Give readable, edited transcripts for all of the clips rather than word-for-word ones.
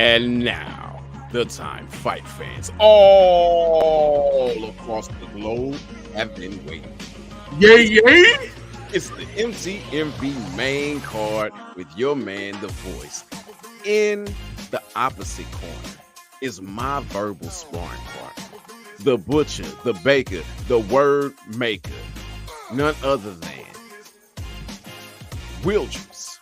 And now, the time fight fans all across the globe have been waiting. Yay! It's the MTMV main card with your man, the Voyze. In the opposite corner is my verbal sparring partner, the butcher, the baker, the word maker, none other than Wildress.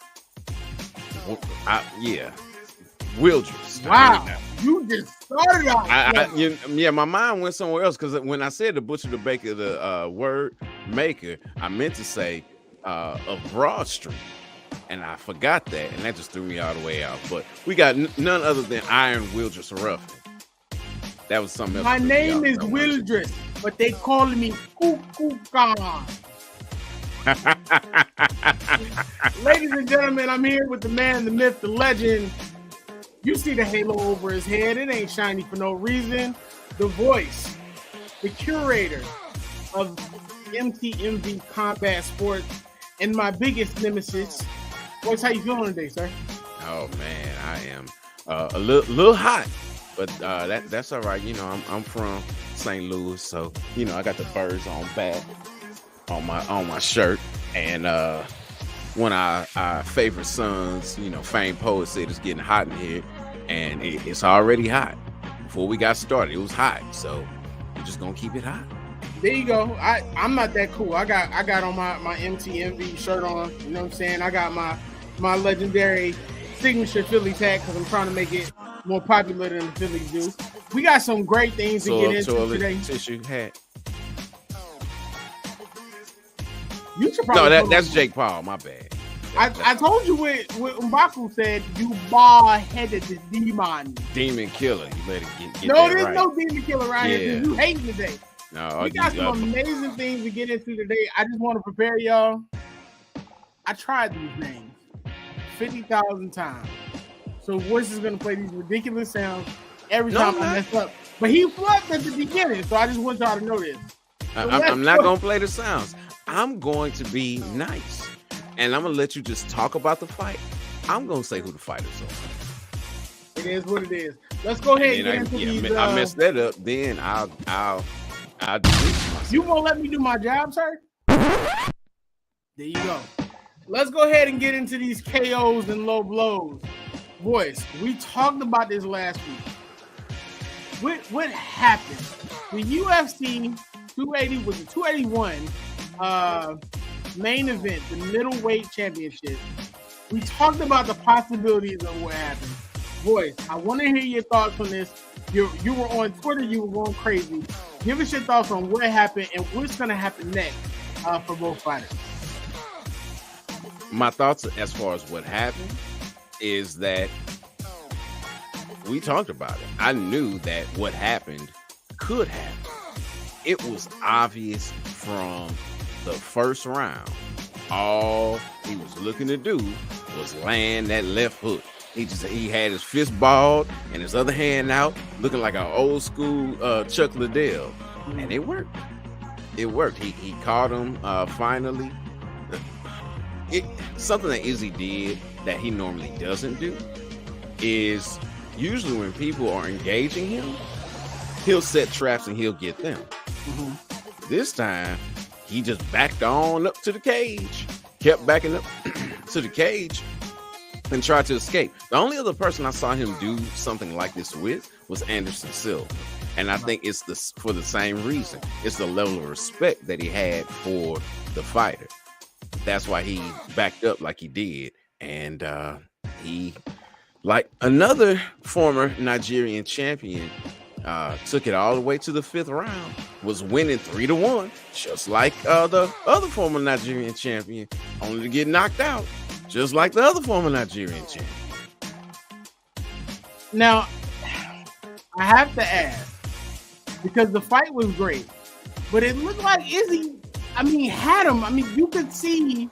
Wildress. Wow, you just started out. My mind went somewhere else because when I said the butcher, the baker, the word maker, I meant to say of Broad Street, and I forgot that, and that just threw me all the way out. But we got none other than Iron Wildress Ruffin. That was something else. My name is Wildress, but they call me Cuckoo Khan. Ladies and gentlemen, I'm here with the man, the myth, the legend. You see the halo over his head. It ain't shiny for no reason. The Voyze, the curator of MTMV Combat Sports, and my biggest nemesis. Voyze, how you feeling today, sir? Oh, man, I am a little hot, but that's all right. You know, I'm from St. Louis, so, you know, I got the birds on back on my shirt, and one of our favorite sons, you know, famed poet, said it's getting hot in here, and it's already hot. Before we got started, it was hot, so we're just gonna keep it hot. There you go. I'm not that cool. I got on my MTMV shirt on. You know what I'm saying? I got my legendary signature Philly tag because I'm trying to make it more popular than the Phillies do. We got some great things to get into today. Tissue hat. You should probably that's Jake Paul. My bad. I told you what Mbaku said. You bald-headed demon killer. You let it get no, there's right. No demon killer around here. You hating today. No, we got some amazing things to get into today. I just want to prepare y'all. I tried these names 50,000 times. So Voyze is gonna play these ridiculous sounds every time I mess up. But he flubbed at the beginning, so I just want y'all to know this. So I'm not gonna play the sounds. I'm going to be nice, and I'm gonna let you just talk about the fight. I'm gonna say who the fighters are. It is what it is. Let's go ahead and get into these. I messed that up. Then I'll delete myself. You won't let me do my job, sir? There you go. Let's go ahead and get into these KOs and low blows. Voyze, we talked about this last week. What happened? The UFC 280 was the 281 main event, the middleweight championship. We talked about the possibilities of what happened. Voyze, I want to hear your thoughts on this. You were on Twitter, you were going crazy. Give us your thoughts on what happened and what's going to happen next for both fighters. My thoughts as far as what happened is that we talked about it. I knew that what happened could happen. It was obvious from the first round. All he was looking to do was land that left hook. He had his fist balled and his other hand out, looking like an old school Chuck Liddell, and it worked. It worked. He caught him finally. Something that Izzy did that he normally doesn't do is usually when people are engaging him, he'll set traps and he'll get them. This time, he just backed on up to the cage, kept backing up to the cage, and tried to escape. The only other person I saw him do something like this with was Anderson Silva. And I think it's for the same reason. It's the level of respect that he had for the fighter. That's why he backed up like he did. And he, like another former Nigerian champion, took it all the way to the 5th round, was winning 3-1, just like the other former Nigerian champion, only to get knocked out, just like the other former Nigerian champion. Now, I have to ask, because the fight was great, but it looked like Izzy, had him. You could see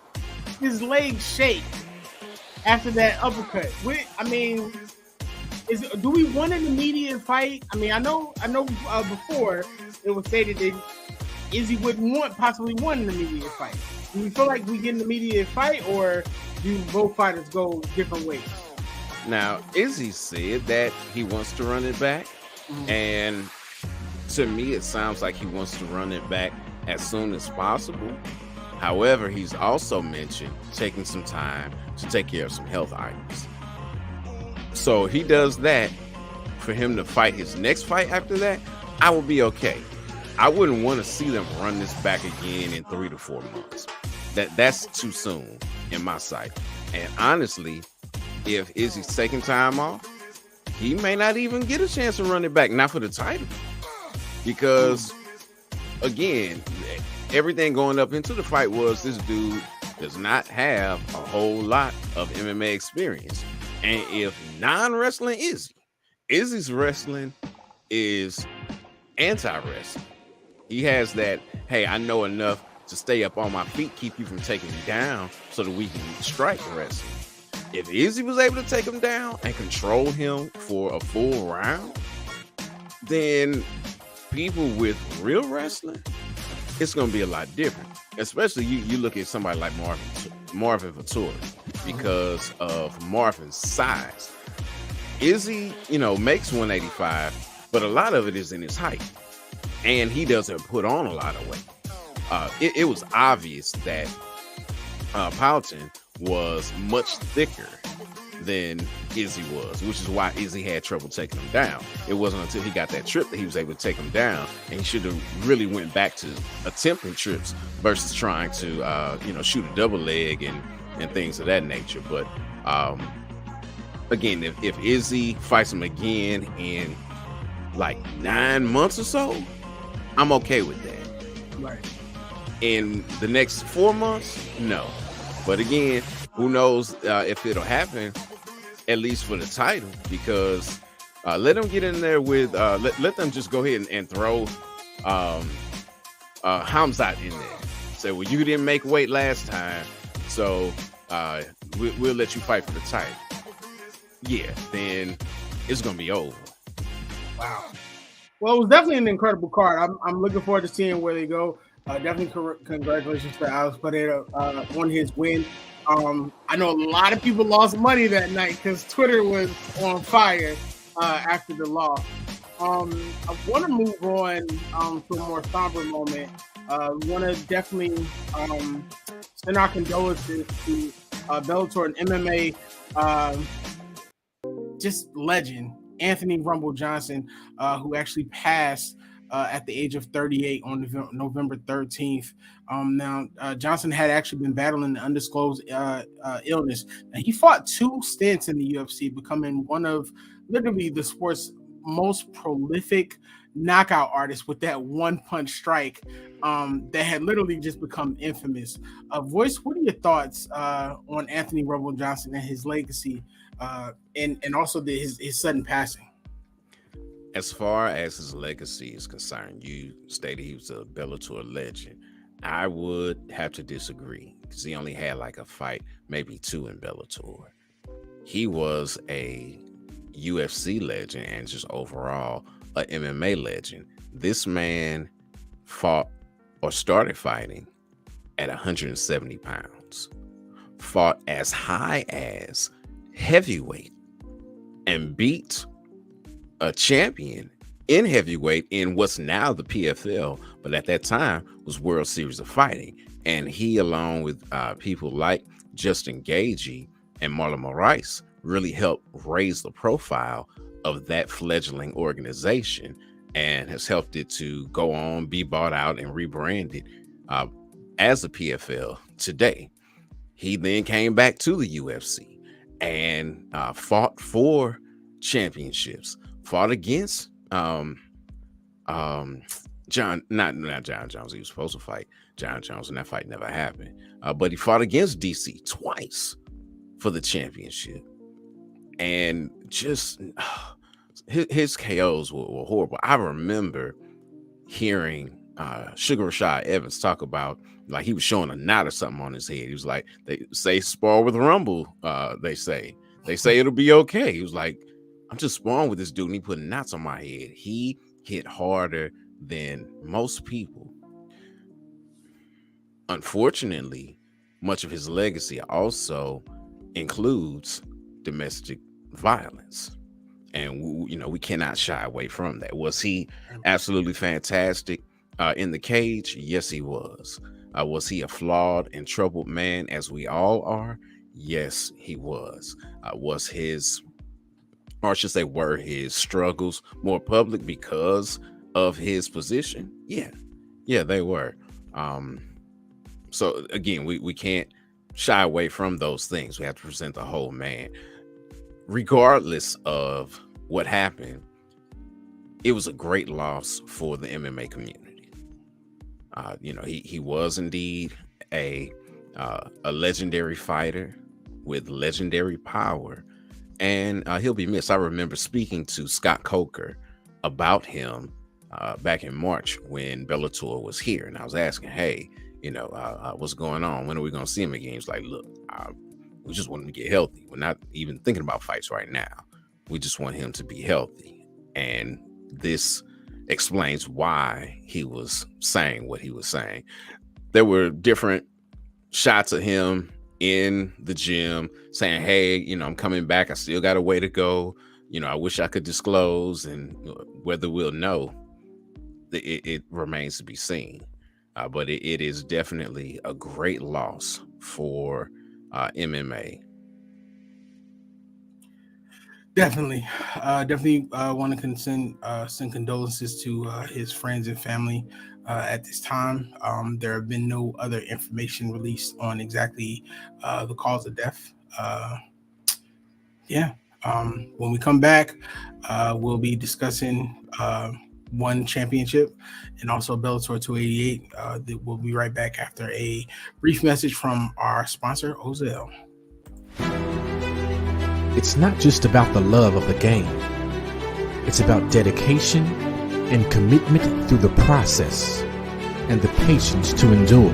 his legs shake after that uppercut. Do we want an immediate fight? I know before it was stated that Izzy possibly want an immediate fight. Do we feel like we get an immediate fight, or do both fighters go different ways? Now, Izzy said that he wants to run it back, and to me, it sounds like he wants to run it back as soon as possible. However, he's also mentioned taking some time to take care of some health items. So he does that. For him to fight his next fight after that, I will be okay. I wouldn't want to see them run this back again in 3 to 4 months. That's too soon in my sight. And honestly, if Izzy's taking time off, he may not even get a chance to run it back, not for the title. Because, again, everything going up into the fight was this dude does not have a whole lot of MMA experience. And if non-wrestling Izzy's wrestling is anti-wrestling. He has that, hey, I know enough to stay up on my feet, keep you from taking me down so that we can strike wrestling. If Izzy was able to take him down and control him for a full round, then people with real wrestling, it's going to be a lot different. Especially you look at somebody like Marvin Vettori because of Marvin's size. Izzy, makes 185, but a lot of it is in his height, and he doesn't put on a lot of weight. It was obvious that Powelton was much thicker than Izzy was, which is why Izzy had trouble taking him down. It wasn't until he got that trip that he was able to take him down, and he should have really went back to attempting trips versus trying to, shoot a double leg and things of that nature. But again, if Izzy fights him again in like 9 months or so, I'm okay with that. Right. In the next 4 months, no. But again, who knows if it'll happen, at least for the title, because let them get in there with, let them just go ahead and throw Hamzat in there. Say, well, you didn't make weight last time, so we'll let you fight for the title. Yeah, then it's gonna be over. Wow. Well, it was definitely an incredible card. I'm looking forward to seeing where they go. Definitely congratulations to Alex Pereira on his win. I know a lot of people lost money that night because Twitter was on fire after the loss. I want to move on to a more somber moment. We want to definitely send our condolences to Bellator and MMA just legend Anthony Rumble Johnson, who actually passed at the age of 38 on November 13th. Now, Johnson had actually been battling an undisclosed illness. And he fought 2 stints in the UFC, becoming one of literally the sport's most prolific knockout artists with that one-punch strike that had literally just become infamous. Voyze, what are your thoughts on Anthony Rumble Johnson and his legacy and also his sudden passing? As far as his legacy is concerned, you stated he was a Bellator legend. I would have to disagree because he only had like a fight, maybe 2 in Bellator. He was a UFC legend and just overall a MMA legend. This man fought or started fighting at 170 pounds, fought as high as heavyweight, and beat a champion in heavyweight in what's now the PFL, but at that time was World Series of Fighting. And he, along with people like Justin Gaethje and Marlon Moraes, really helped raise the profile of that fledgling organization and has helped it to go on, be bought out, and rebranded as the PFL today. He then came back to the UFC and fought for championships. Fought against not John Jones. He was supposed to fight John Jones, and that fight never happened. But he fought against DC twice for the championship, and just his KOs were horrible. I remember hearing Sugar Rashad Evans talk about, like, he was showing a knot or something on his head. He was like, they say spar with Rumble. They say it'll be okay. He was like, I'm just sparring with this dude and he put knots on my head. He hit harder than most people. Unfortunately, much of his legacy also includes domestic violence. And we cannot shy away from that. Was he absolutely fantastic in the cage? Yes, he was. Was he a flawed and troubled man, as we all are? Yes, he was. Was his, or I should say, were his struggles more public because of his position? Yeah, they were. So again, we can't shy away from those things. We have to present the whole man. Regardless of what happened, it was a great loss for the MMA community. He was indeed a legendary fighter with legendary power, and he'll be missed. I remember speaking to Scott Coker about him back in March when Bellator was here, and I was asking, hey, what's going on? When are we going to see him again? He's like, look, we just want him to get healthy. We're not even thinking about fights right now. We just want him to be healthy. And this explains why he was saying what he was saying. There were different shots of him in the gym saying, hey, I'm coming back. I still got a way to go. I wish I could disclose, and whether we'll know, it remains to be seen. But it is definitely a great loss for MMA. Definitely want to send condolences to his friends and family at this time. There have been no other information released on exactly the cause of death. When we come back, we'll be discussing One Championship and also Bellator 288. We'll be right back after a brief message from our sponsor, Ozell. It's not just about the love of the game. It's about dedication and commitment through the process and the patience to endure.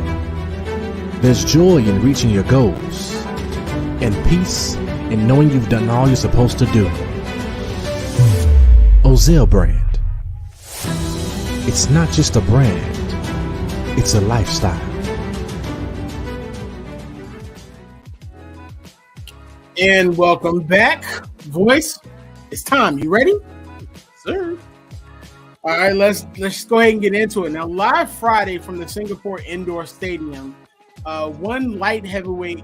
There's joy in reaching your goals and peace in knowing you've done all you're supposed to do. Ozell brand. It's not just a brand. It's a lifestyle. And welcome back, Voyze. It's time. You ready? Sir. All right, let's go ahead and get into it. Now, live Friday from the Singapore Indoor Stadium, one lightweight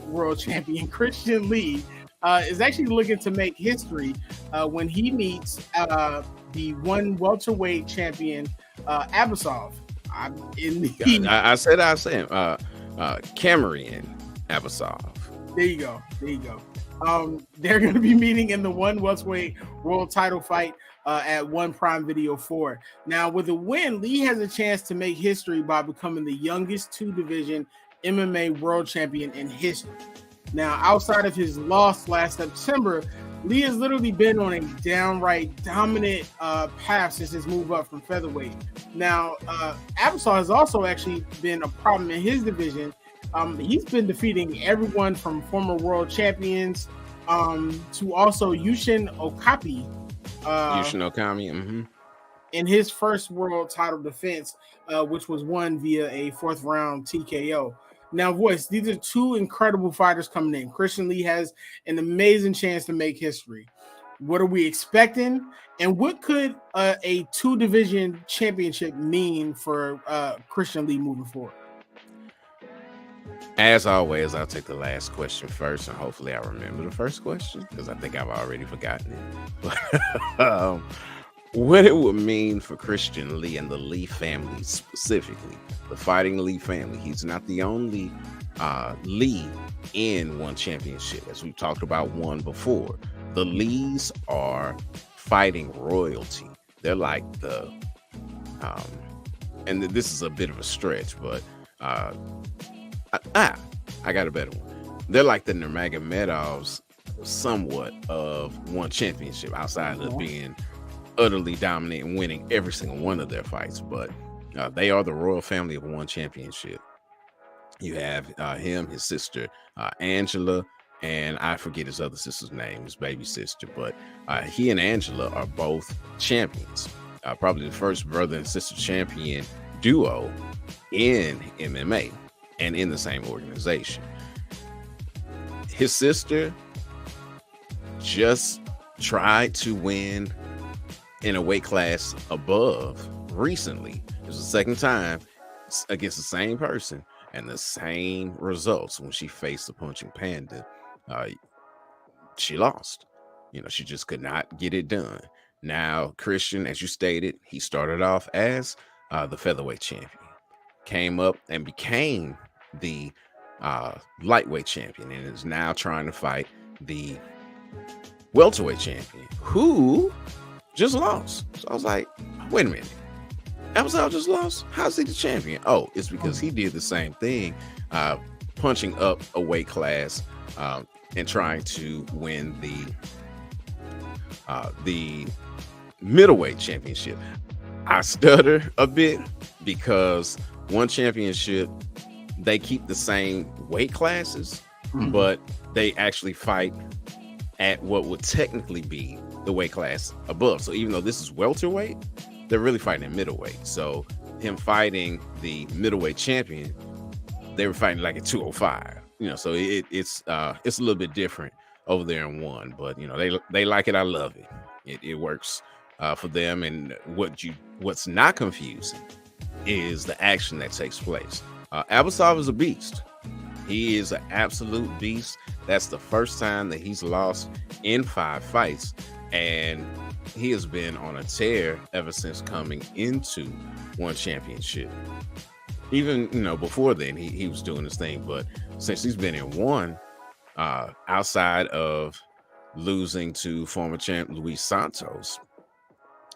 world champion, Christina Lee, is actually looking to make history when he meets the one welterweight champion, Abasov. I said, Cameron Abasov. There you go. They're going to be meeting in the one welterweight world title fight at One Prime Video 4. Now, with a win, Lee has a chance to make history by becoming the youngest two-division MMA world champion in history. Now, outside of his loss last September, Lee has literally been on a downright dominant path since his move up from featherweight. Now, Abasov has also actually been a problem in his division. He's been defeating everyone from former world champions to also Yushin Okami. In his first world title defense, which was won via a fourth round TKO. Now, Voyze, these are two incredible fighters coming in. Christian Lee has an amazing chance to make history. What are we expecting? And what could a two-division championship mean for Christian Lee moving forward? As always, I'll take the last question first, and hopefully I remember the first question because I think I've already forgotten it. What it would mean for Christian Lee and the Lee family specifically, the Fighting Lee family. He's not the only Lee in one championship, as we've talked about one before. The Lees are fighting royalty. They're like the, and this is a bit of a stretch, but I got a better one. They're like the Nurmagomedovs somewhat of one championship outside of being utterly dominant and winning every single one of their fights. But they are the royal family of one championship. You have him, his sister, Angela, and I forget his other sister's name, his baby sister. But he and Angela are both champions. Probably the first brother and sister champion duo in MMA. And in the same organization. His sister just tried to win in a weight class above recently. It was the second time against the same person and the same results. When she faced the Punching Panda, she lost. She just could not get it done. Now, Christian, as you stated, he started off as the featherweight champion, came up and became the lightweight champion, and is now trying to fight the welterweight champion, who just lost. So I was like, wait a minute. Abasov just lost? How's he the champion? Oh, it's because he did the same thing, punching up a weight class and trying to win the middleweight championship. I stutter a bit because one championship, they keep the same weight classes, but they actually fight at what would technically be the weight class above. So even though this is welterweight, they're really fighting at middleweight. So him fighting the middleweight champion, they were fighting like at 205. So it's a little bit different over there in one, but they like it. I love it. It works for them. And what's not confusing is the action that takes place. Abasov is a beast. He is an absolute beast. That's the first time that he's lost in 5 fights, and he has been on a tear ever since coming into one championship. Even before then, he was doing his thing, but since he's been in one, outside of losing to former champ Luis Santos,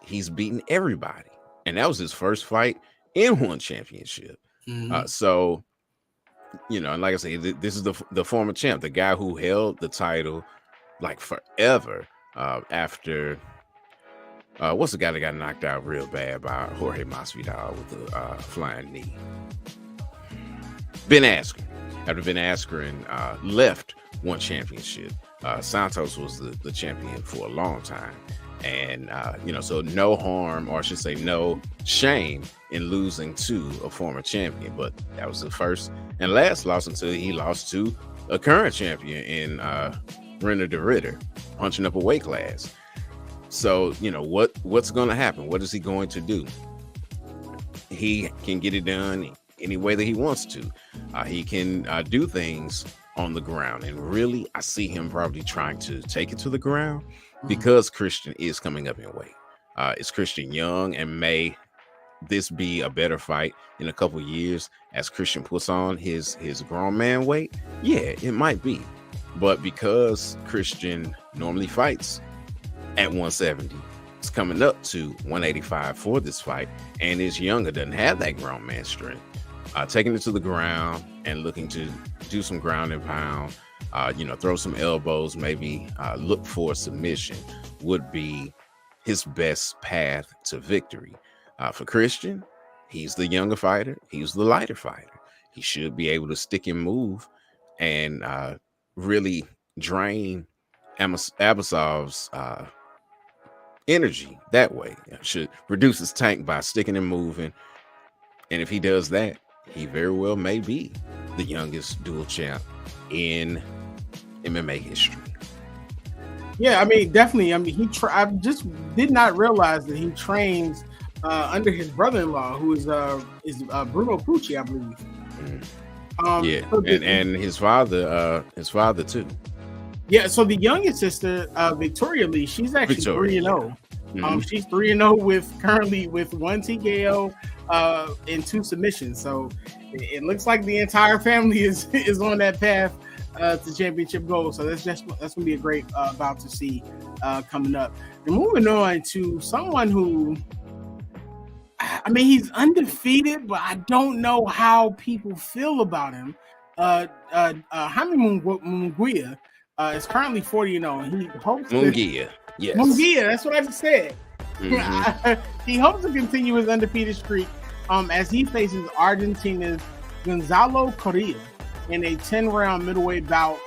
he's beaten everybody, and that was his first fight in one championship. So, and like I say, this is the former champ, the guy who held the title like forever after what's the guy that got knocked out real bad by Jorge Masvidal with the flying knee? Ben Askren. After Ben Askren left one championship, Santos was the champion for a long time. And, so no harm, or I should say no shame in losing to a former champion. But that was the first and last loss until he lost to a current champion in Renner de Ritter, punching up a weight class. So, what's going to happen? What is he going to do? He can get it done any way that he wants to. He can do things on the ground. And really, I see him probably trying to take it to the ground, because Christian is coming up in weight. Is Christian young, and may this be a better fight in a couple years as Christian puts on his grown man weight? Yeah, it might be. But because Christian normally fights at 170, it's coming up to 185 for this fight, and is younger, doesn't have that grown man strength. Taking it to the ground and looking to do some ground and pound, throw some elbows, maybe look for a submission would be his best path to victory. For Christian, he's the younger fighter. He's the lighter fighter. He should be able to stick and move and really drain Abasov's energy that way. Should reduce his tank by sticking and moving. And if he does that, he very well may be the youngest dual champ in MMA history. Yeah, I mean, definitely. I mean, I just did not realize that he trains under his brother-in-law, who is Bruno Pucci, I believe. And his father too. Yeah, so the youngest sister, Victoria Lee, she's actually 3-0. She's 3-0 currently with 1 TKO and 2 submissions. So it looks like the entire family is on that path to championship goals. So that's gonna be a great bout to see coming up. And moving on to someone who, I mean, he's undefeated, but I don't know how people feel about him. Jaime Munguia is currently 40-0. He hopes Munguia. Yes. Munguia, that's what I just said. He hopes to continue his undefeated streak as he faces Argentina's Gonzalo Coria in a 10-round middleweight bout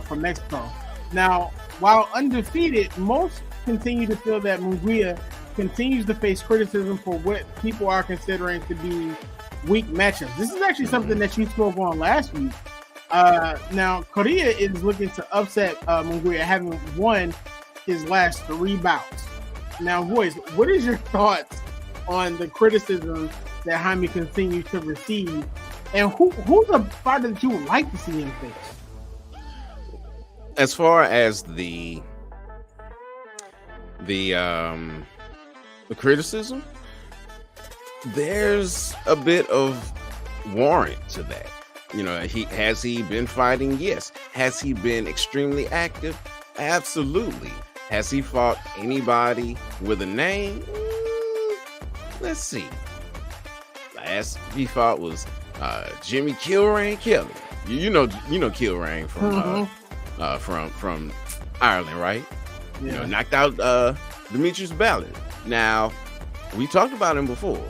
from Mexico. Now, while undefeated, most continue to feel that Munguia continues to face criticism for what people are considering to be weak matchups. This is actually something that you spoke on last week. Now, Coria is looking to upset Munguia, having won his last 3 bouts. Now, Voyze, what is your thoughts on the criticism that Jaime continues to receive, and who's a fighter that you would like to see him face? As far as the criticism, there's a bit of warrant to that. You know, has he been fighting? Yes. Has he been extremely active? Absolutely. Has he fought anybody with a name? Let's see. Last he fought was Jimmy Kilrain Kelly. You know Kilrain from Ireland, right? Yeah. You know, knocked out Demetrius Ballard. Now, we talked about him before,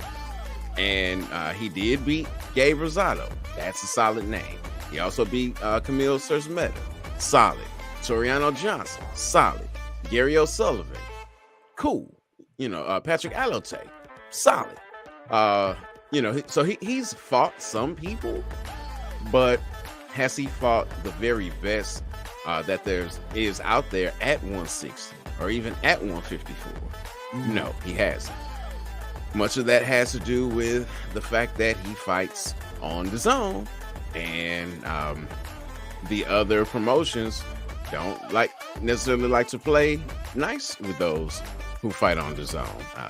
and he did beat Gabe Rosado. That's a solid name. He also beat Camille Sersmeta. Solid. Toriano Johnson. Solid. Gary O'Sullivan. Cool. You know, Patrick Alote. Solid. You know, so he's fought some people, but has he fought the very best that is out there at 160 or even at 154? No, he hasn't. Much of that has to do with the fact that he fights on the zone, and the other promotions don't necessarily like to play nice with those who fight on the zone.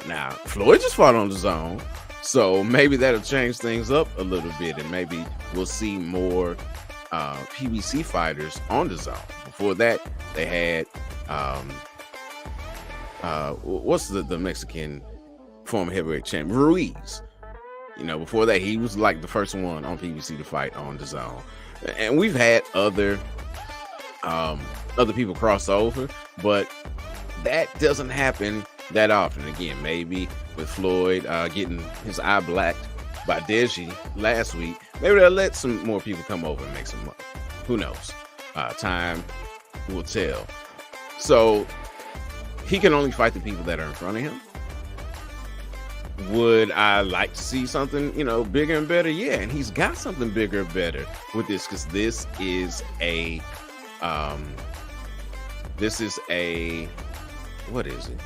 Now, Floyd just fought on the zone, so maybe that'll change things up a little bit, and maybe we'll see more PBC fighters on the zone. Before that, they had what's the Mexican former heavyweight champion, Ruiz. You know, before that, he was like the first one on PBC to fight on the zone. And we've had other people cross over, but that doesn't happen that often. Again, maybe with Floyd getting his eye blacked by Deji last week, maybe they'll let some more people come over and make some money. Who knows? Time will tell. So he can only fight the people that are in front of him. Would I like to see something, you know, bigger and better? Yeah, and he's got something bigger and better with this, because this is a what is it?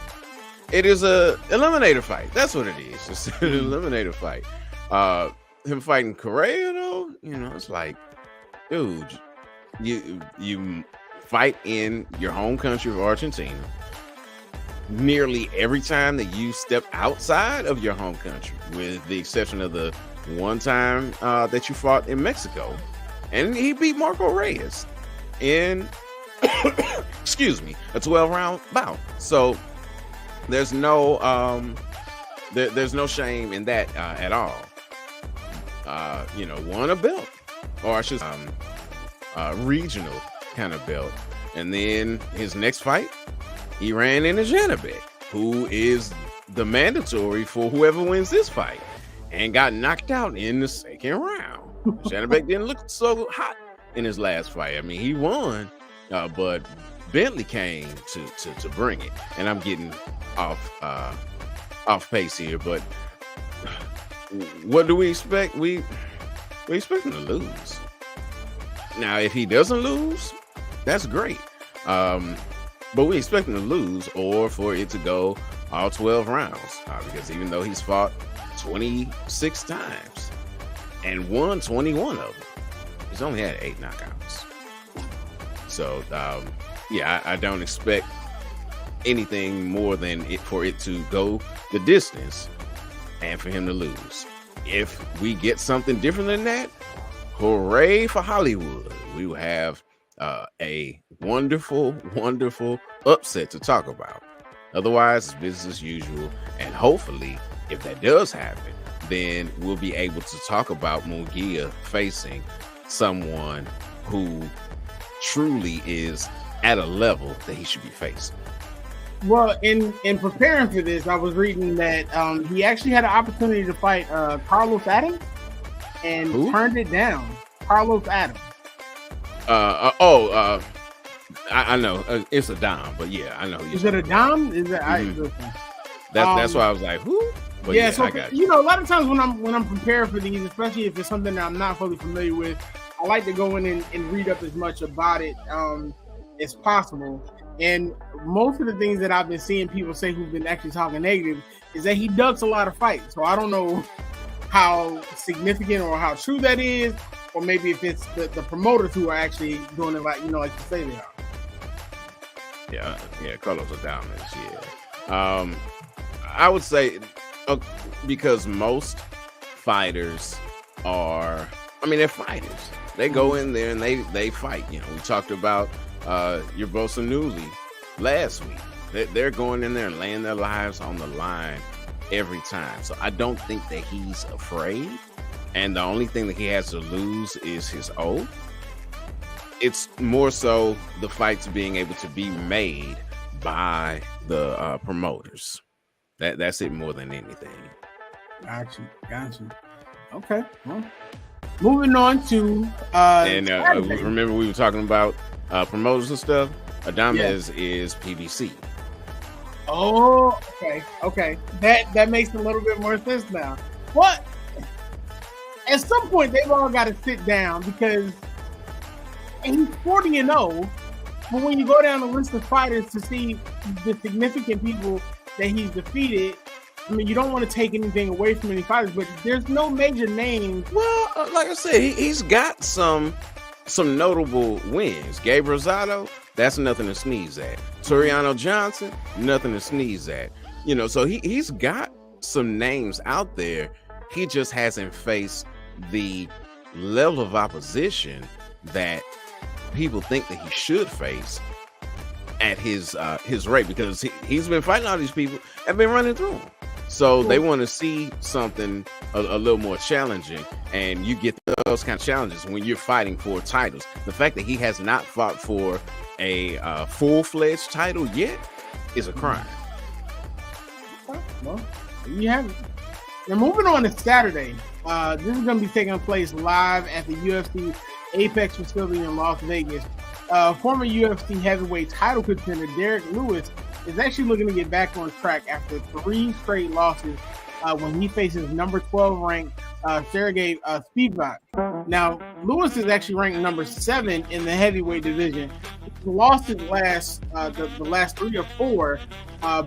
It is a eliminator fight. That's what it is. It's an eliminator fight. Him fighting Coria, though, you know, it's like, dude, you fight in your home country of Argentina. Nearly every time that you step outside of your home country, with the exception of the one time that you fought in Mexico, and he beat Marco Reyes in excuse me, a 12-round bout. So there's no there's no shame in that at all. You know, won a belt, or I should regional kind of belt, and then his next fight, he ran into Janibek, who is the mandatory for whoever wins this fight, and got knocked out in the second round. Janibek didn't look so hot in his last fight. I mean, he won, but Bentley came to bring it. And I'm getting off pace here, but what do we expect? We expect him to lose. Now, if he doesn't lose, that's great. But we expect him to lose, or for it to go all 12 rounds, because even though he's fought 26 times and won 21 of them, he's only had 8 knockouts. So, yeah, I don't expect anything more than for it to go the distance and for him to lose. If we get something different than that, hooray for Hollywood. We will have a wonderful upset to talk about. Otherwise, it's business as usual, and hopefully, if that does happen, then we'll be able to talk about Munguia facing someone who truly is at a level that he should be facing. Well, in preparing for this, I was reading that he actually had an opportunity to fight Carlos Adams and turned it down. Carlos Adams. I know it's a dime, but yeah, I know. Is it a dime? Is it? That's why I was like, who? But yeah, so I got you know, a lot of times when I'm preparing for these, especially if it's something that I'm not fully familiar with, I like to go in and read up as much about it as possible. And most of the things that I've been seeing people say who've been actually talking negative is that he ducks a lot of fights. So I don't know how significant or how true that is, or maybe if it's the promoters who are actually doing it like you say they are. Yeah, Carlos Adames, yeah. I would say because most fighters they're fighters. They go in there and they fight. We talked about your Bosanuli last week. They're going in there and laying their lives on the line every time. So I don't think that he's afraid. And the only thing that he has to lose is his oath. It's more so the fights being able to be made by the promoters. That's it more than anything. Got you. Okay. Well, moving on to remember we were talking about promoters and stuff. Adames is PBC. Oh, okay. That makes a little bit more sense now. What? At some point, they've all got to sit down because he's 40-0. But when you go down the list of fighters to see the significant people that he's defeated, I mean, you don't want to take anything away from any fighters, but there's no major names. Well, like I said, he's got some notable wins. Gabe Rosado, that's nothing to sneeze at. Toriano Johnson, nothing to sneeze at. So he's got some names out there. He just hasn't faced the level of opposition that people think that he should face at his rate, because he's been fighting all these people and been running through them. So they want to see something a little more challenging, and you get those kind of challenges when you're fighting for titles. The fact that he has not fought for a full-fledged title yet is a crime. Well, you have it. Now, moving on to Saturday, this is going to be taking place live at the UFC Apex facility in Las Vegas. Former UFC heavyweight title contender Derek Lewis is actually looking to get back on track after 3 straight losses when he faces number 12 ranked Sergey Spivak. Now, Lewis is actually ranked number 7 in the heavyweight division. He lost his the last 3 or 4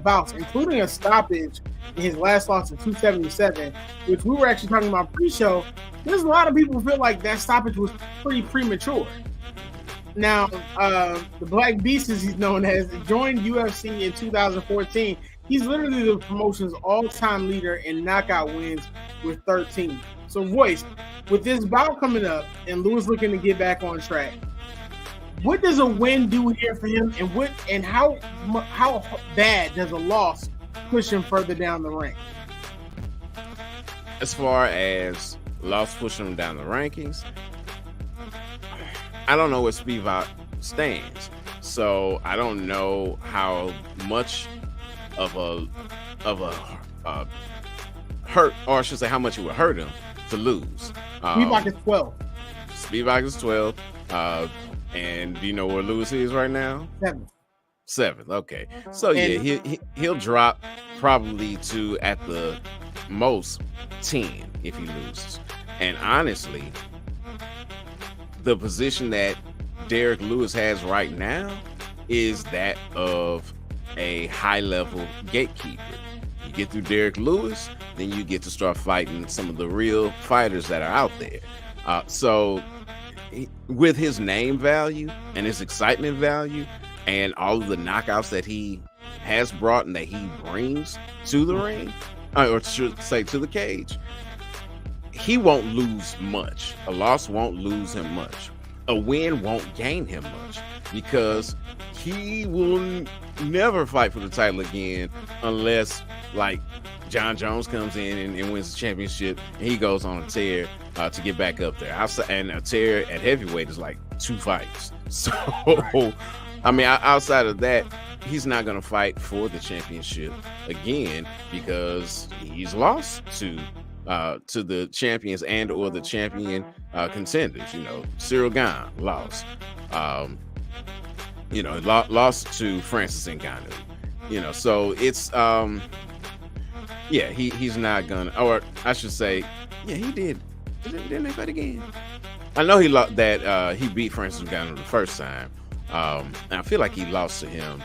bouts, including a stoppage in his last loss of 277, which we were actually talking about pre-show. There's a lot of people who feel like that stoppage was pretty premature. Now, the Black Beast, as he's known as, joined UFC in 2014. He's literally the promotion's all-time leader in knockout wins with 13. So, Voyze, with this bout coming up and Lewis looking to get back on track, what does a win do here for him, and how bad does a loss push him further down the rank? As far as loss pushing him down the rankings, I don't know where Spivak stands, so I don't know how much of a hurt, or I should say, how much it would hurt him to lose. Spivak is 12. Spivak is 12. And do you know where Lewis is right now? 7. Okay, so he'll drop probably to at the most 10 if he loses. And honestly, the position that Derek Lewis has right now is that of a high-level gatekeeper. You get through Derek Lewis, then you get to start fighting some of the real fighters that are out there. So with his name value and his excitement value and all of the knockouts that he has brought and that he brings to the ring, or should say to the cage, he won't lose much. A loss won't lose him much. A win won't gain him much, because he will never fight for the title again unless, like, John Jones comes in and wins the championship and he goes on a tear to get back up there. And a tear at heavyweight is like 2 fights. So, I mean, outside of that, he's not going to fight for the championship again because he's lost to the champions and or the champion contenders. Cyril Gane lost. Lost to Francis Ngannou. So it's he's not gonna, or I should say, he did. Didn't they fight again? I know he lost that. He beat Francis Ngannou the first time. And I feel like he lost to him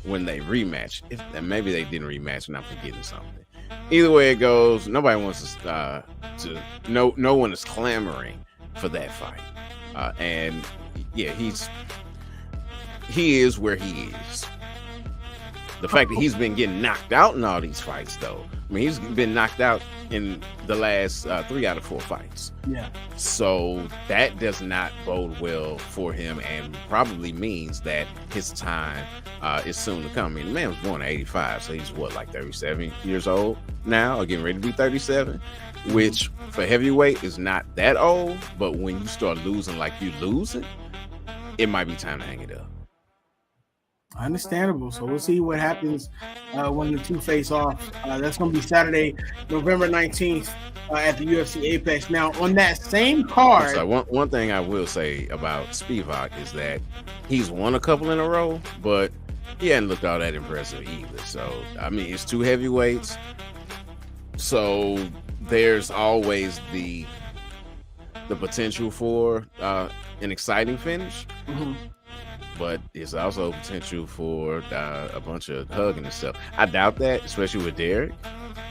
when they rematched. And maybe they didn't rematch, and I'm forgetting something. Either way it goes, nobody wants to no one is clamoring for that fight. And yeah, he is where he is. The fact that he's been getting knocked out in all these fights, though. I mean, he's been knocked out in the last 3 out of 4 fights. Yeah. So that does not bode well for him, and probably means that his time is soon to come. I mean, the man was born in 85, so he's like 37 years old now, or getting ready to be 37, which for heavyweight is not that old. But when you start losing like you losing, it might be time to hang it up. Understandable. So we'll see what happens when the two face off. That's going to be Saturday, November 19th at the UFC Apex. Now, on that same card... So one thing I will say about Spivak is that he's won a couple in a row, but he hadn't looked all that impressive either. So, I mean, it's 2 heavyweights. So there's always the potential for an exciting finish. Mm-hmm. But it's also potential for a bunch of hugging and stuff. I doubt that, especially with Derek,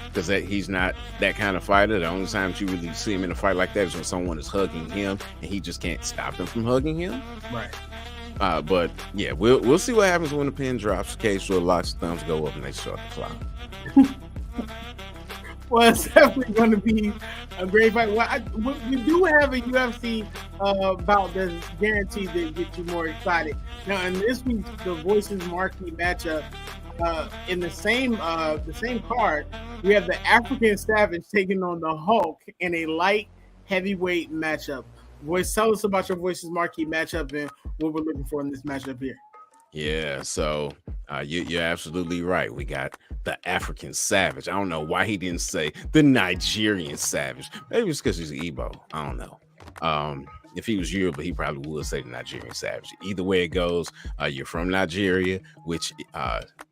because he's not that kind of fighter. The only time you really see him in a fight like that is when someone is hugging him and he just can't stop them from hugging him. Right. But yeah, we'll see what happens when the pin drops. Cage for lots of thumbs go up and they start to fly. Well, it's definitely going to be a great fight. We do have a UFC bout that's guaranteed to get you more excited. Now, in this week's the Voyze's Marquee matchup, in the same card, we have the African Savage taking on the Hulk in a light heavyweight matchup. Voyze, tell us about your Voyze's Marquee matchup and what we're looking for in this matchup here. Yeah, so you're absolutely right. We got the African Savage. I don't know why he didn't say the Nigerian Savage. Maybe it's because he's Igbo. I don't know. If he was Yoruba, he probably would say the Nigerian Savage. Either way it goes, you're from Nigeria, which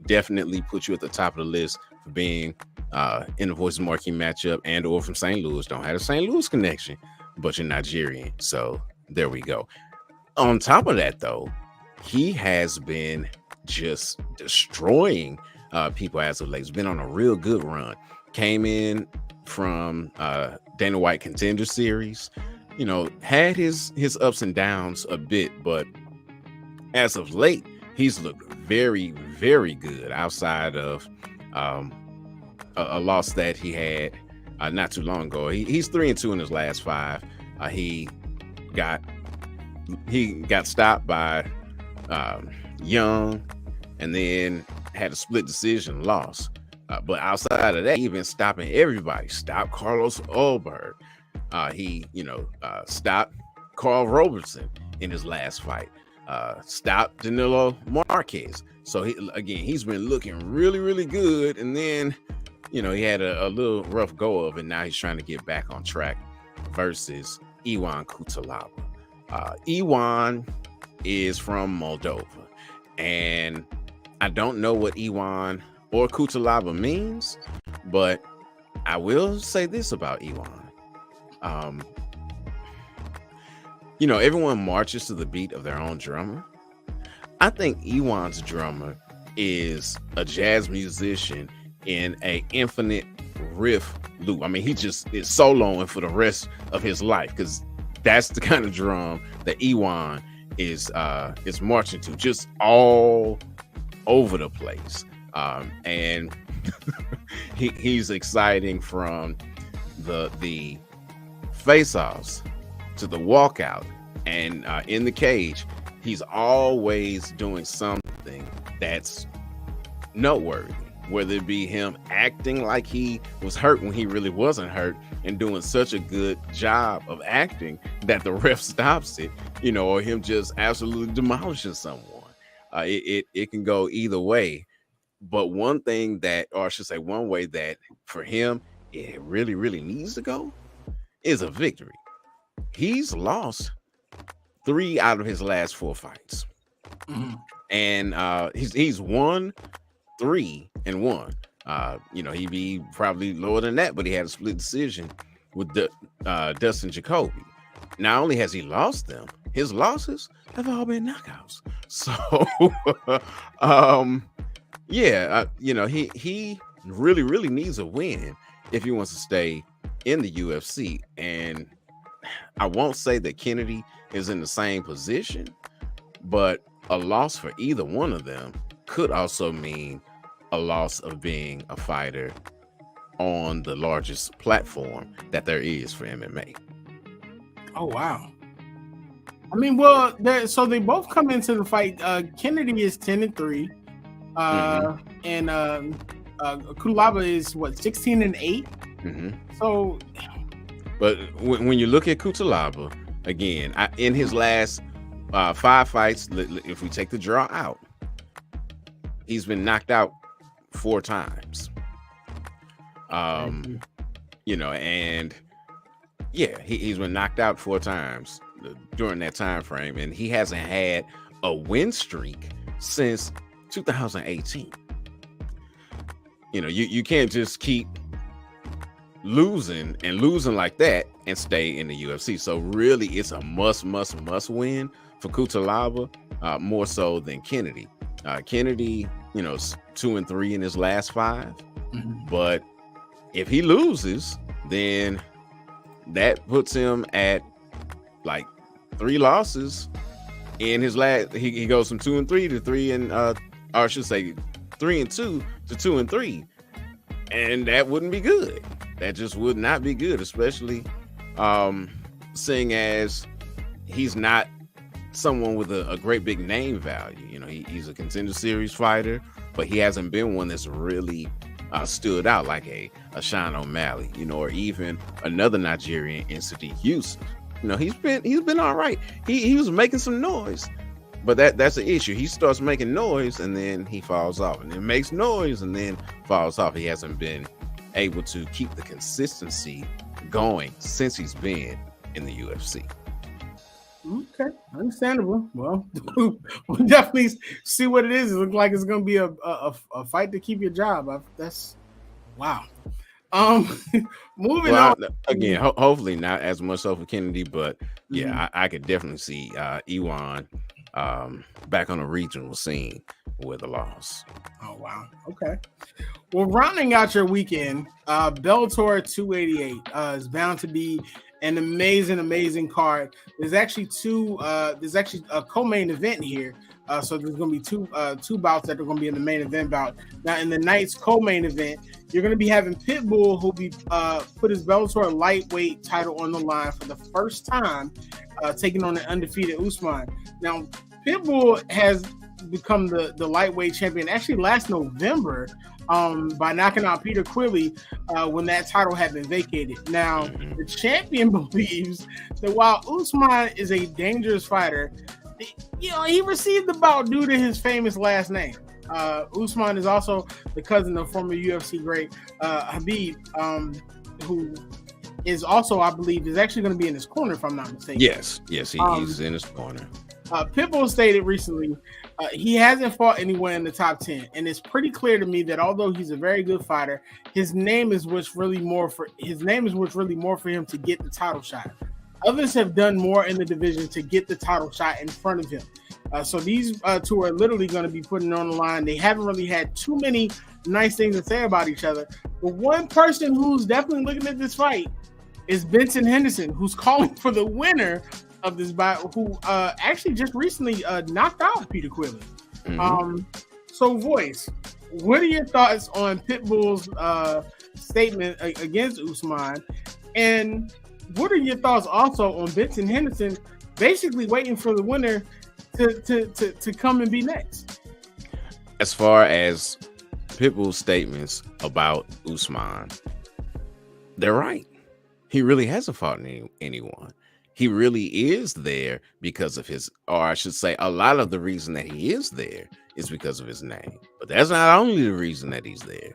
definitely puts you at the top of the list for being in the Voyze's Marquee matchup, and or from St. Louis. Don't have a St. Louis connection, but you're Nigerian. So there we go. On top of that, though, he has been just destroying people as of late. He's been on a real good run. Came in from Dana White Contender Series. You know, had his ups and downs a bit, but as of late, he's looked very, very good outside of a loss that he had not too long ago. He's 3-2 in his last 5. He got stopped by Young, and then had a split decision loss. But outside of that, he's been stopping everybody. Stopped Carlos Ulberg. He stopped Carl Robertson in his last fight. Stopped Danilo Marquez. So he's been looking really, really good. And then, he had a little rough go of it. Now he's trying to get back on track versus Iwan Kutalaba. Iwan is from Moldova, and I don't know what Iwan or Kutalaba means, but I will say this about Iwan. Everyone marches to the beat of their own drummer. I think Iwan's drummer is a jazz musician in a infinite riff loop. I mean, he just is soloing for the rest of his life, because that's the kind of drum that Iwan is marching to, just all over the place. And he's exciting from the face-offs to the walkout, and in the cage, he's always doing something that's noteworthy, whether it be him acting like he was hurt when he really wasn't hurt, and doing such a good job of acting that the ref stops it, or him just absolutely demolishing someone. It can go either way. But one thing that, or I should say one way that for him, it really, really needs to go is a victory. He's lost 3 out of his last 4 fights. Mm-hmm. And he's won 3 and 1. He'd be probably lower than that, but he had a split decision with Dustin Jacoby. Not only has he lost them, his losses have all been knockouts. So, he really needs a win if he wants to stay in the UFC. And I won't say that Kennedy is in the same position, but a loss for either one of them could also mean a loss of being a fighter on the largest platform that there is for MMA. Oh, wow. I mean, well, so they both come into the fight. Kennedy is 10-3, and Cutelaba is what, 16-8. So, but when you look at Cutelaba again, in his last 5 fights, if we take the draw out, he's been knocked out 4 times. And he's been knocked out 4 times during that time frame, and he hasn't had a win streak since 2018. You can't just keep losing like that and stay in the UFC. So really, it's a must win for Cutelaba, more so than Kennedy. Kennedy, 2-3 in his last 5, but if he loses, then that puts him at like 3 losses in his last. He goes from 2-3 to 3 and or I should say 3-2 to 2-3, and that wouldn't be good. That just would not be good, especially seeing as he's not someone with a great big name value. He's a Contender Series fighter, but he hasn't been one that's really stood out like a Sean O'Malley, or even another Nigerian in Sadiq Yusuf. He's been all right. He was making some noise, but that's the issue. He starts making noise and then he falls off, and then makes noise and then falls off. He hasn't been able to keep the consistency going since he's been in the UFC. Okay, understandable. Well, we'll definitely see what it is. It looks like it's going to be a fight to keep your job. That's wow. Moving on. Again, hopefully not as much so for Kennedy, but yeah, I could definitely see Iwan back on the regional scene with a loss. Oh wow. Okay. Well, rounding out your weekend, Bellator 288 is bound to be an amazing card. There's actually a co-main event here. So there's going to be two bouts that are going to be in the main event bout. Now, in the night's co-main event, you're going to be having Pitbull, who'll be put his Bellator lightweight title on the line for the first time, taking on the undefeated Usman. Now, Pitbull has become the lightweight champion actually last November by knocking out Peter Quilley when that title had been vacated. Now, the champion believes that while Usman is a dangerous fighter, he received the bout due to his famous last name. Usman is also the cousin of former UFC great Habib, who is also, I believe, is actually going to be in his corner, if I'm not mistaken. Yes, he's in his corner. Pitbull stated recently he hasn't fought anyone in the top 10, and it's pretty clear to me that although he's a very good fighter, his name is what's really more for him to get the title shot. Others have done more in the division to get the title shot in front of him. So these two are literally going to be putting it on the line. They haven't really had too many nice things to say about each other. But one person who's definitely looking at this fight is Benson Henderson, who's calling for the winner of this bout, who actually just recently knocked out Peter Quilley. So, Voyze, what are your thoughts on Pitbull's statement against Usman? And what are your thoughts also on Benson Henderson basically waiting for the winner to come and be next? As far as Pitbull's statements about Usman, they're right. He really hasn't fought anyone. He really is there because of his, or I should say, a lot of the reason that he is there is because of his name. But that's not only the reason that he's there.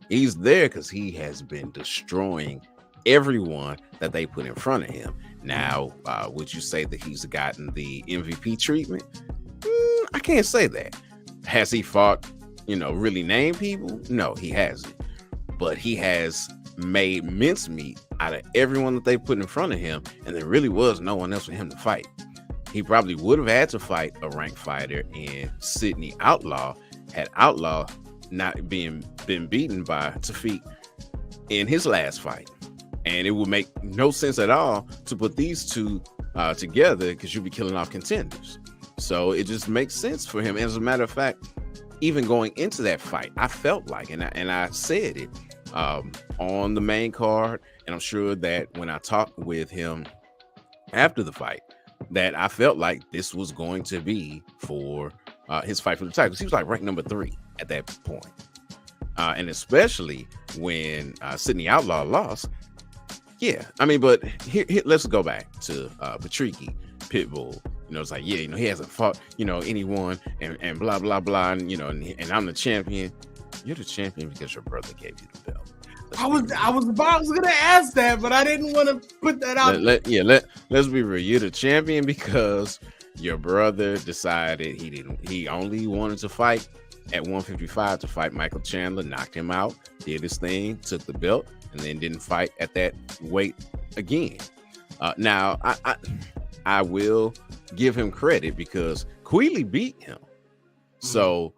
He's there because he has been destroying everyone that they put in front of him. Now, would you say that he's gotten the MVP treatment? I can't say that. Has he fought, really named people? No, he hasn't. But he has made mincemeat out of everyone that they put in front of him, and there really was no one else for him to fight. he probably would have had to fight a ranked fighter in Sydney Outlaw had Outlaw not been beaten by Tafiq in his last fight. And it would make no sense at all to put these two together because you'd be killing off contenders. So it just makes sense for him. As a matter of fact, even going into that fight, I felt like, and I said it on the main card, and I'm sure that when I talked with him after the fight, that I felt like this was going to be for his fight for the title. He was like ranked number 3 at that point. And especially when Sydney Outlaw lost. Yeah, I mean, but here let's go back to Patricky Pitbull. You know, it's like, yeah, you know, he hasn't fought, you know, anyone and blah, blah, blah. And, you know, and I'm the champion. You're the champion because your brother gave you the belt. I was gonna ask that, but I didn't want to put that out. Let's be real. You're the champion because your brother decided he only wanted to fight at 155 to fight Michael Chandler, knocked him out, did his thing, took the belt, and then didn't fight at that weight again. Now I will give him credit because Queeley beat him. So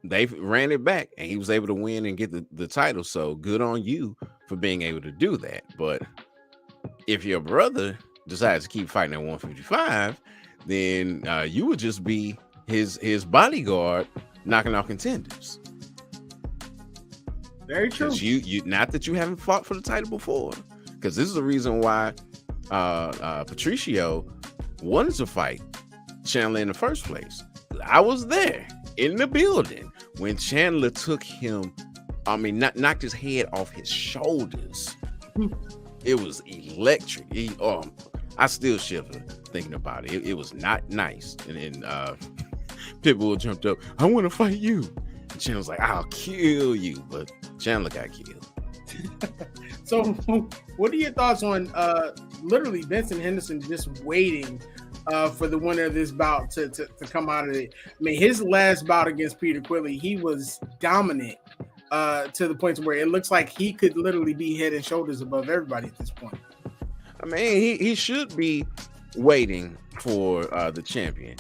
they ran it back and he was able to win and get the title. So good on you for being able to do that. But if your brother decides to keep fighting at 155, then you would just be his bodyguard knocking off contenders. Very true. You not that you haven't fought for the title before, because this is the reason why Patricio wanted to fight Chandler in the first place. I was there in the building when Chandler took him, knocked his head off his shoulders. It was electric. I still shiver thinking about it. It was not nice. And then Pitbull jumped up, I want to fight you. And Chandler's like, I'll kill you. But Chandler got killed. So what are your thoughts on literally Benson Henderson just waiting for the winner of this bout to come out of it? I mean, his last bout against Peter Quilley, he was dominant to the point where it looks like he could literally be head and shoulders above everybody at this point. I mean, he should be waiting for the champion.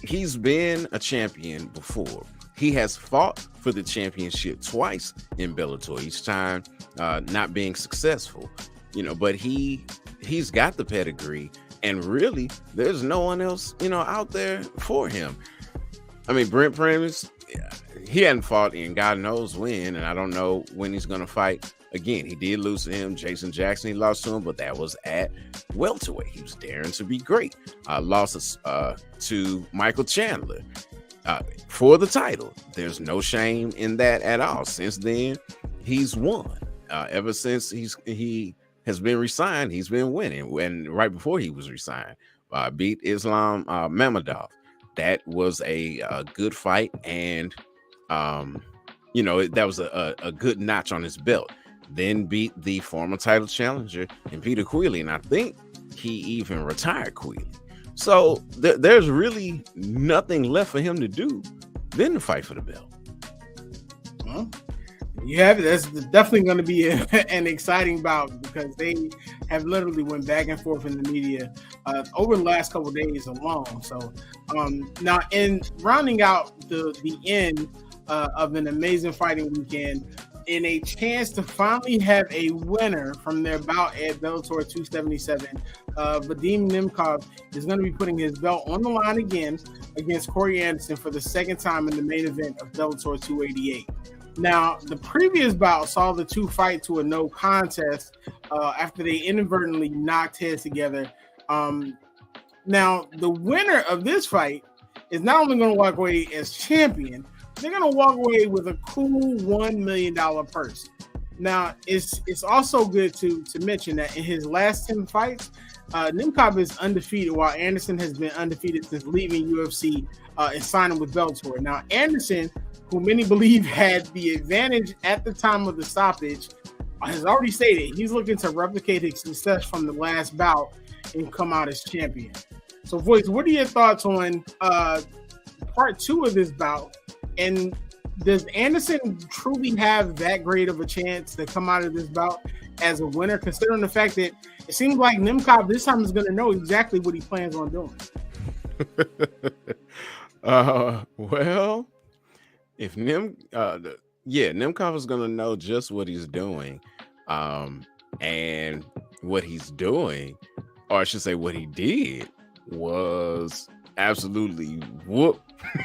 He's been a champion before. He has fought for the championship twice in Bellator, each time not being successful. You know, but he's got the pedigree, and really, there's no one else, you know, out there for him. I mean, Brent Primus, he hadn't fought in God knows when, and I don't know when he's gonna fight again. He did lose to him. Jason Jackson, he lost to him, but that was at welterweight. He was daring to be great. Lost to Michael Chandler for the title. There's no shame in that at all. Since then, he's won. Ever since he has been resigned, he's been winning. And right before he was resigned, beat Islam Mammadov. That was a good fight, and you know, that was a good notch on his belt. Then beat the former title challenger and Peter Queeley, and I think he even retired Queeley. So there's really nothing left for him to do than to fight for the belt. Well, you have it. That's definitely going to be an exciting bout because they have literally went back and forth in the media over the last couple of days alone. So now, in rounding out the end of an amazing fighting weekend, in a chance to finally have a winner from their bout at Bellator 277, Vadim Nemkov is going to be putting his belt on the line again against Corey Anderson for the second time in the main event of Bellator 288. Now, the previous bout saw the two fight to a no contest after they inadvertently knocked heads together. Now, the winner of this fight is not only going to walk away as champion, they're going to walk away with a cool $1 million purse. Now, it's also good to mention that in his last 10 fights, Nemkov is undefeated, while Anderson has been undefeated since leaving UFC and signing with Bellator. Now, Anderson, who many believe had the advantage at the time of the stoppage, has already stated he's looking to replicate his success from the last bout and come out as champion. So, Voyze, what are your thoughts on part 2 of this bout? And does Anderson truly have that great of a chance to come out of this bout as a winner, considering the fact that it seems like Nemkov this time is going to know exactly what he plans on doing? Well, if Nemkov is gonna know just what he's doing, and what he's doing, or I should say, what he did was absolutely whoop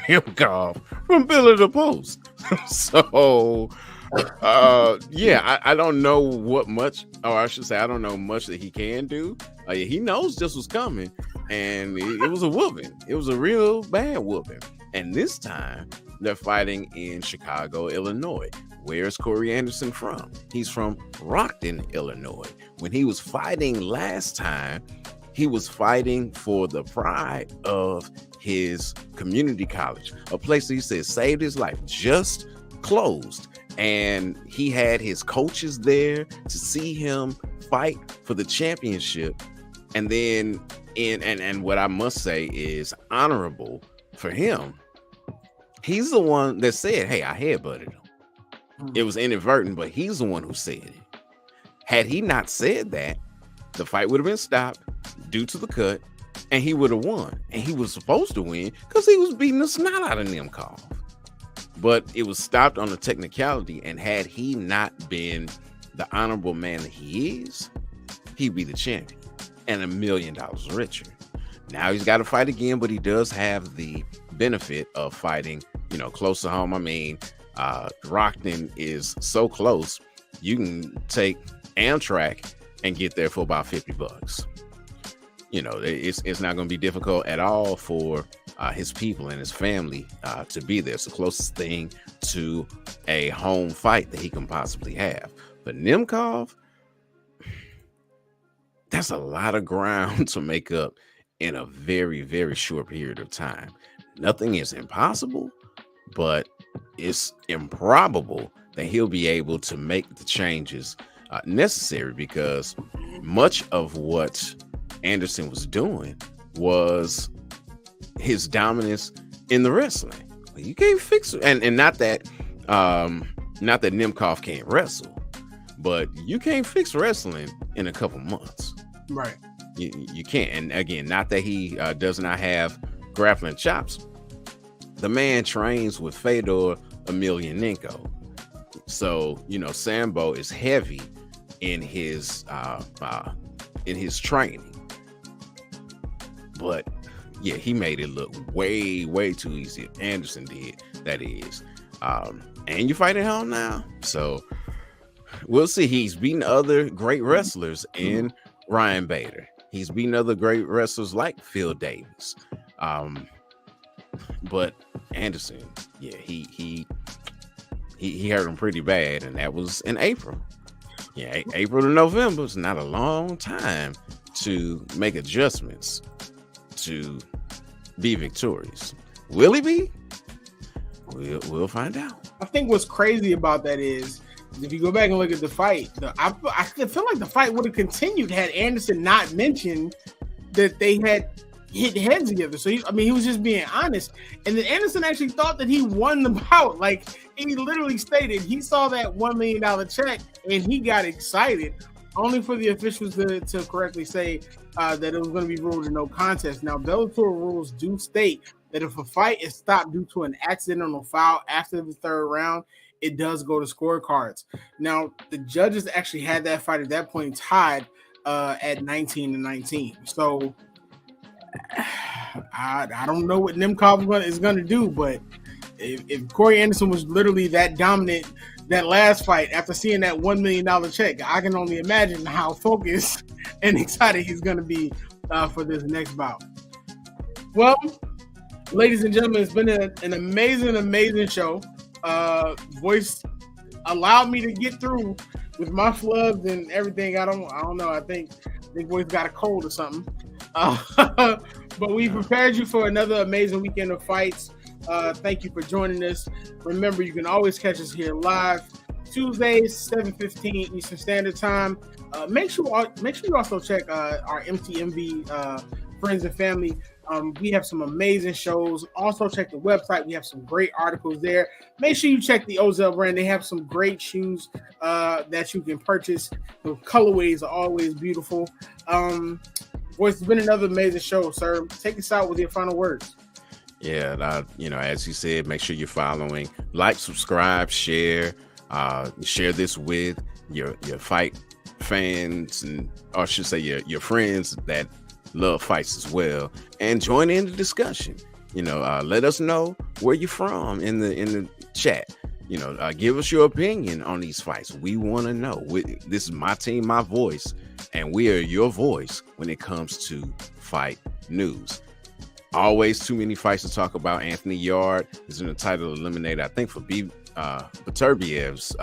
Nemkov from pillar to post. So, I don't know what much, or I should say, I don't know much that he can do. He knows this was coming, and it was a whooping. It was a real bad whooping. And this time, they're fighting in Chicago, Illinois. Where's Corey Anderson from? He's from Rockton, Illinois. When he was fighting last time, he was fighting for the pride of his community college, a place that he said saved his life, just closed. And he had his coaches there to see him fight for the championship. And then, and what I must say is honorable for him, he's the one that said, hey, I headbutted him. It was inadvertent, but he's the one who said it. Had he not said that, the fight would have been stopped due to the cut, and he would have won. And he was supposed to win because he was beating the snot out of Nemkov. But it was stopped on a technicality, and had he not been the honorable man that he is, he'd be the champion and $1 million richer. Now he's got to fight again, but he does have the benefit of fighting, close to home. I mean, Rockton is so close, you can take Amtrak and get there for about $50. It's not going to be difficult at all for his people and his family to be there. It's the closest thing to a home fight that he can possibly have. But Nemkov, that's a lot of ground to make up in a very, very short period of time. Nothing is impossible, but it's improbable that he'll be able to make the changes necessary, because much of what Anderson was doing was his dominance in the wrestling. You can't fix it, and not that Nemkov can't wrestle, but you can't fix wrestling in a couple months. Right. You can't. And again, not that he does not have grappling chops. The man trains with Fedor Emelianenko. So, Sambo is heavy in his training. But yeah, he made it look way, way too easy. Anderson did, that is. And you fighting hell now. So we'll see. He's beaten other great wrestlers in Ryan Bader. He's beaten other great wrestlers like Phil Davis. But Anderson, yeah, he hurt him pretty bad, and that was in April. Yeah, April to November is not a long time to make adjustments to be victorious. Will he be? We'll find out. I think what's crazy about that is, if you go back and look at the fight, I feel like the fight would have continued had Anderson not mentioned that they had hit heads together. So he was just being honest. And then Anderson actually thought that he won the bout. Like, he literally stated he saw that $1 million check and he got excited, only for the officials to correctly say that it was going to be ruled a no contest. Now, Bellator rules do state that if a fight is stopped due to an accidental foul after the third round, it does go to scorecards. Now, the judges actually had that fight at that point tied at 19-19. So I don't know what Nemkov is going to do, but if Corey Anderson was literally that dominant that last fight after seeing that $1 million check, I can only imagine how focused and excited he's going to be for this next bout. Well, ladies and gentlemen, it's been an amazing show. Voyze allowed me to get through with my flubs and everything. I don't know. I think Voyze got a cold or something. But we prepared you for another amazing weekend of fights. Thank you for joining us. Remember, you can always catch us here live Tuesdays, 7:15 Eastern Standard Time. Make sure you also check our MTMV friends and family. We have some amazing shows. Also check the website. We have some great articles there. Make sure you check the Ozell brand. They have some great shoes that you can purchase. The colorways are always beautiful. Voyze, it's been another amazing show, sir. Take us out with your final words. Yeah, as you said, make sure you're following, like, subscribe, share this with your fight fans, or I should say your friends that love fights as well, and join in the discussion. Let us know where you're from in the chat. Give us your opinion on these fights. We want to know. This is my team, my voice, and we are your voice when it comes to fight news. Always too many fights to talk about. Anthony Yard is in the title eliminated, I think, for Beterbiev's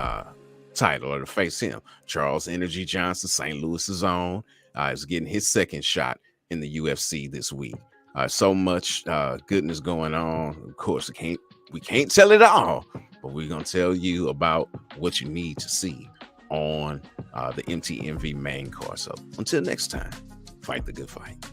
title, or to face him. Charles Energy Johnson, St. Louis's own, is getting his second shot in the UFC this week. So much goodness going on. Of course, we can't tell it all, but we're gonna tell you about what you need to see on the MTMV main card. So until next time, fight the good fight.